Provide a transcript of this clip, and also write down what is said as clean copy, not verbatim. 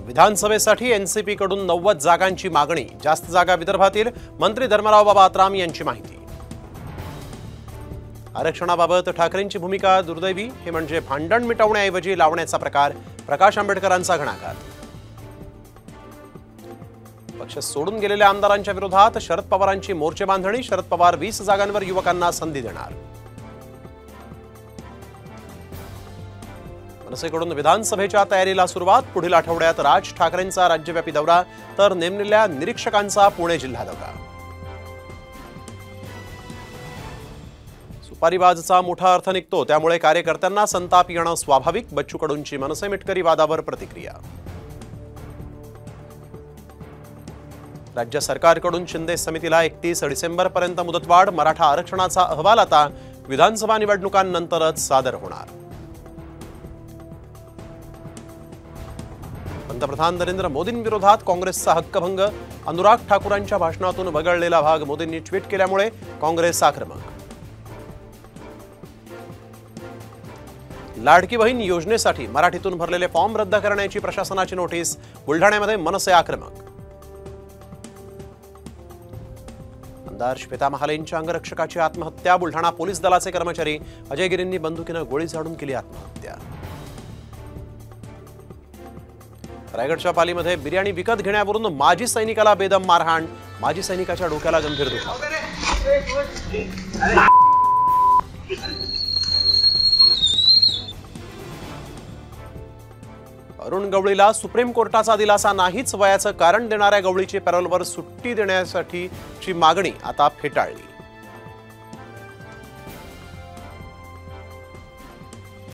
विधानसभेसाठी एनसीपी कडून 90 जागांची मागणी, जास्त जागा विदर्भातील, मंत्री धर्मराव बाबा आत्राम यांची माहिती। आरक्षणाबाबत ठाकरेंची भूमिका दुर्दैवी, हे म्हणजे भांडण मिटवण्याऐवजी लावण्याचा प्रकार, प्रकाश आंबेडकरांचा घणाघात। पक्ष सोडून गेलेल्या आमदारांच्या विरोधात शरद पवारांची मोर्चे बांधणी, शरद पवार 20 जागांवर युवकांना संधी देणार। मनसेकडून विधानसभेच्या तयारीला सुरुवात, पुढील आठवड्यात राज ठाकरेंचा राज्यव्यापी दौरा, तर नेमलेल्या निरीक्षकांचा पुणे जिल्हा दौरा। सुपारीबाजचा मोठा अर्थ निघतो, त्यामुळे कार्यकर्त्यांना संताप येणं स्वाभाविक, बच्चू कडूंची मनसे मिटकरी वादावर प्रतिक्रिया। राज्य सरकारकडून शिंदे समितीला 31 डिसेंबरपर्यंत मुदतवाढ, मराठा आरक्षणाचा अहवाल आता विधानसभा निवडणुकांनंतरच सादर होणार। पंतप्रधान नरेंद्र मोदींविरोधात काँग्रेसचा हक्कभंग, अनुराग ठाकूरांच्या भाषणातून वगळलेला भाग मोदींनी ट्विट केल्यामुळे काँग्रेस आक्रमक। लाडकी बहीण योजनेसाठी मराठीतून भरलेले फॉर्म रद्द करण्याची प्रशासनाची नोटीस, बुलढाण्यामध्ये मनसे आक्रमक। आमदार श्वेता महालेंच्या अंगरक्षकाची आत्महत्या, बुलढाणा पोलीस दलाचे कर्मचारी अजय गिरींनी बंदुकीनं गोळी झाडून केली आत्महत्या। रायगडच्या पालीमध्ये बिर्याणी विकत घेण्यावरून माजी सैनिकाला बेदम मारहाण, माजी सैनिकाच्या डोक्याला गंभीर दुखापत। अरुण गवळीला सुप्रीम कोर्टाचा दिलासा नाहीच, वयाचं कारण देणाऱ्या गवळीची पॅरोलवर सुट्टी देण्यासाठीची मागणी आता फेटाळली।